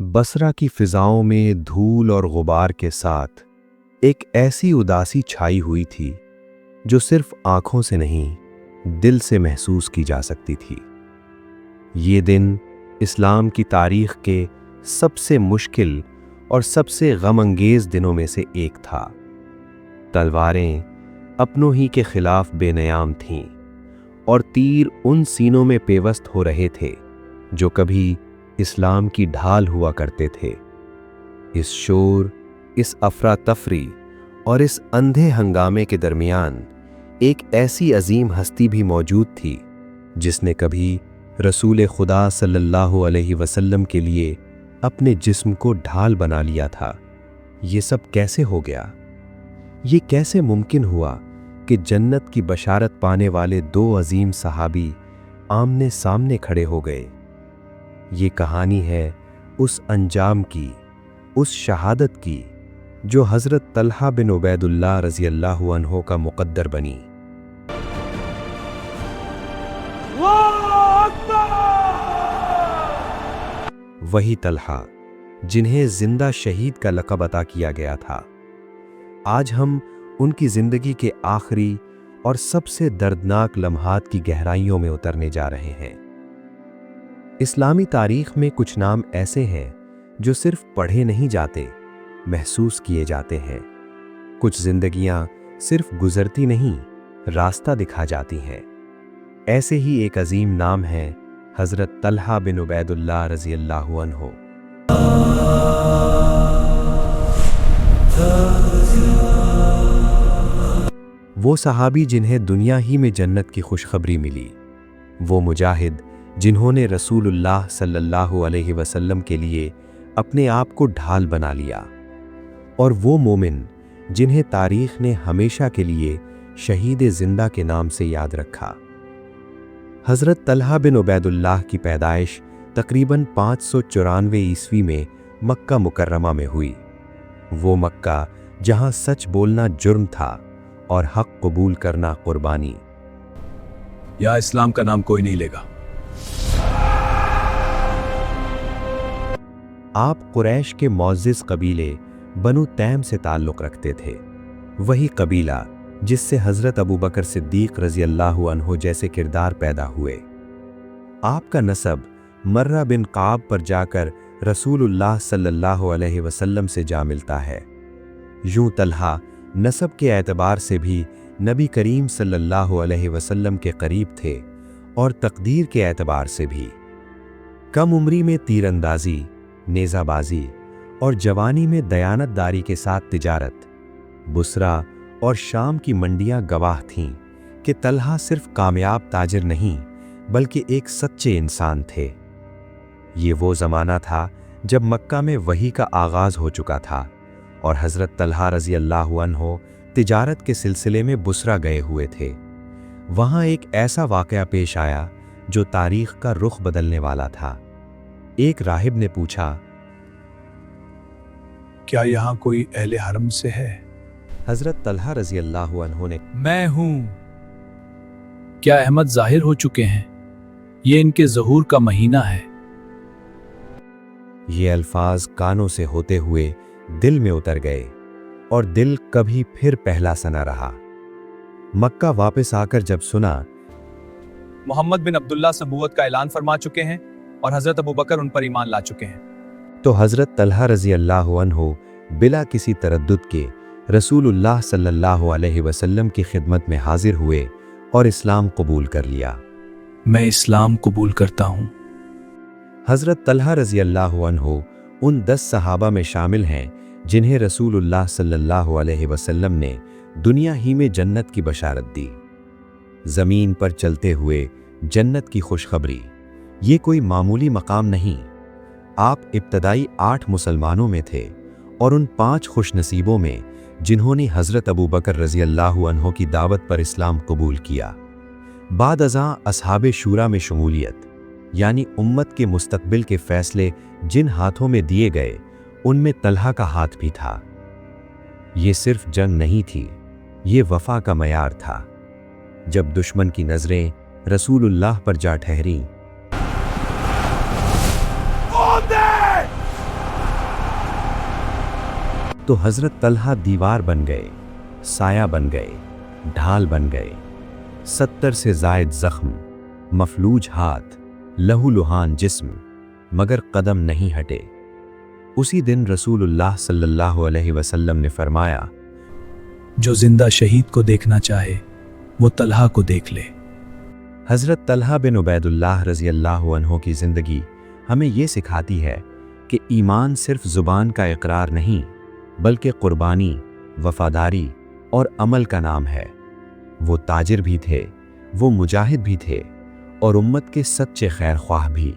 बसरा की फिजाओं में धूल और गुबार के साथ एक ऐसी उदासी छाई हुई थी जो सिर्फ आंखों से नहीं दिल से महसूस की जा सकती थी। ये दिन इस्लाम की तारीख के सबसे मुश्किल और सबसे गमअंगेज दिनों में से एक था। तलवारें अपनों ही के खिलाफ बेनयाम थीं और तीर उन सीनों में पेवस्त हो रहे थे जो कभी इस्लाम की ढाल हुआ करते थे। इस शोर, इस अफरा तफरी और इस अंधे हंगामे के दरमियान एक ऐसी अजीम हस्ती भी मौजूद थी जिसने कभी रसूल खुदा सल्लल्लाहु अलैहि वसल्लम के लिए अपने जिस्म को ढाल बना लिया था। ये सब कैसे हो गया? ये कैसे मुमकिन हुआ कि जन्नत की बशारत पाने वाले दो अजीम सहाबी आमने सामने खड़े हो गए? ये कहानी है उस अंजाम की, उस शहादत की जो हज़रत तल्हा बिन उबैदुल्लाह रज़ी अल्लाहु अन्हो का मुक़द्दर बनी। वही तल्हा जिन्हें जिंदा शहीद का लक़ब अता किया गया था। आज हम उनकी जिंदगी के आखिरी और सबसे दर्दनाक लम्हात की गहराइयों में उतरने जा रहे हैं। इस्लामी तारीख में कुछ नाम ऐसे हैं जो सिर्फ पढ़े नहीं जाते, महसूस किए जाते हैं। कुछ जिंदगियां सिर्फ गुजरती नहीं, रास्ता दिखा जाती हैं। ऐसे ही एक अजीम नाम है हज़रत तल्हा बिन उबैदुल्लाह रज़ी अल्लाहु अन्हो। वो सहाबी जिन्हें दुनिया ही में जन्नत की खुशखबरी मिली, वो मुजाहिद जिन्होंने रसूलुल्लाह सल्लल्लाहु अलैहि वसल्लम के लिए अपने आप को ढाल बना लिया, और वो मोमिन जिन्हें तारीख ने हमेशा के लिए शहीद जिंदा के नाम से याद रखा। हज़रत तल्हा बिन उबैदुल्लाह की पैदाइश तकरीबन 594 ईस्वी में मक्का मुकर्रमा में हुई। वो मक्का जहां सच बोलना जुर्म था और हक कबूल करना कुर्बानी। या इस्लाम का नाम कोई नहीं लेगा। आप कुरैश के मुअज़्ज़िज़ कबीले बनु तैम से ताल्लुक़ रखते थे। वही कबीला जिससे हज़रत अबू बकर सिद्दीक़ रज़ी अल्लाहु अन्हो जैसे किरदार पैदा हुए। आपका नसब मर्रा बिन काब पर जाकर रसूलुल्लाह सल्लल्लाहु अलैहि वसल्लम से जा मिलता है। यूं तल्हा नसब के एतबार से भी नबी करीम सल्लल्लाहु अलैहि वसल्लम के करीब थे और तकदीर के एतबार से भी। कम उम्री में तीरंदाजी, नेज़ाबाजी और जवानी में दयानतदारी के साथ तिजारत, बुसरा और शाम की मंडियां गवाह थीं कि तल्हा सिर्फ कामयाब ताजिर नहीं बल्कि एक सच्चे इंसान थे। ये वो ज़माना था जब मक्का में वही का आगाज़ हो चुका था और हज़रत तल्हा रज़ी अल्लाहु अन्हो तिजारत के सिलसिले में बुसरा गए हुए थे। वहाँ एक ऐसा वाक़या पेश आया जो तारीख़ का रुख बदलने वाला था। एक राहिब ने पूछा, क्या यहाँ कोई अहले हरम से है? हज़रत तल्हा रज़ी अल्लाहु अन्हो ने, मैं हूँ। क्या अहमद ज़ाहिर हो चुके हैं? ये इनके ज़हूर का महीना है। ये अल्फाज कानों से होते हुए दिल में उतर गए और दिल कभी फिर पहला सा न रहा। मक्का वापस आकर जब सुना मोहम्मद बिन अब्दुल्ला सबूत का ऐलान फरमा चुके हैं और हज़रत अबू बकर उन पर ईमान ला चुके हैं, तो हज़रत तल्हा रज़ी अल्लाहु अन्हो बिला किसी तरद्दुद के रसूलुल्लाह सल्लल्लाहु अलैहि वसल्लम की खिदमत में हाजिर हुए और इस्लाम कबूल कर लिया। मैं इस्लाम कबूल करता हूँ। हज़रत तल्हा रज़ी अल्लाहु अन्हो उन 10 सहाबा में शामिल हैं जिन्हें रसूलुल्लाह सल्लल्लाहु अलैहि वसल्लम ने दुनिया ही में जन्नत की बशारत दी। ज़मीन पर चलते हुए जन्नत की खुशखबरी, ये कोई मामूली मकाम नहीं। आप इब्तदाई 8 मुसलमानों में थे और उन 5 खुशनसीबों में जिन्होंने हज़रत अबू बकर रज़ी अल्लाहु अन्हो की दावत पर इस्लाम कबूल किया। बाद अज़ां अस्हाबे शूरा में शमूलियत, यानी उम्मत के मुस्तकबिल के फ़ैसले जिन हाथों में दिए गए उनमें तल्हा का हाथ भी था। ये सिर्फ जंग नहीं थी, ये वफ़ा का मयार था। जब दुश्मन की नज़रें रसूलुल्लाह पर जा ठहरीं تو حضرت طلحہ دیوار بن گئے، سایہ بن گئے، ڈھال بن گئے۔ 70 سے زائد زخم، مفلوج ہاتھ، لہو لہان جسم، مگر قدم نہیں ہٹے۔ اسی دن رسول اللہ صلی اللہ علیہ وسلم نے فرمایا، جو زندہ شہید کو دیکھنا چاہے وہ طلحہ کو دیکھ لے۔ حضرت طلحہ بن عبید اللہ رضی اللہ عنہ کی زندگی ہمیں یہ سکھاتی ہے کہ ایمان صرف زبان کا اقرار نہیں بلکہ قربانی، وفاداری اور عمل کا نام ہے۔ وہ تاجر بھی تھے، وہ مجاہد بھی تھے اور امت کے سچے خیر خواہ بھی۔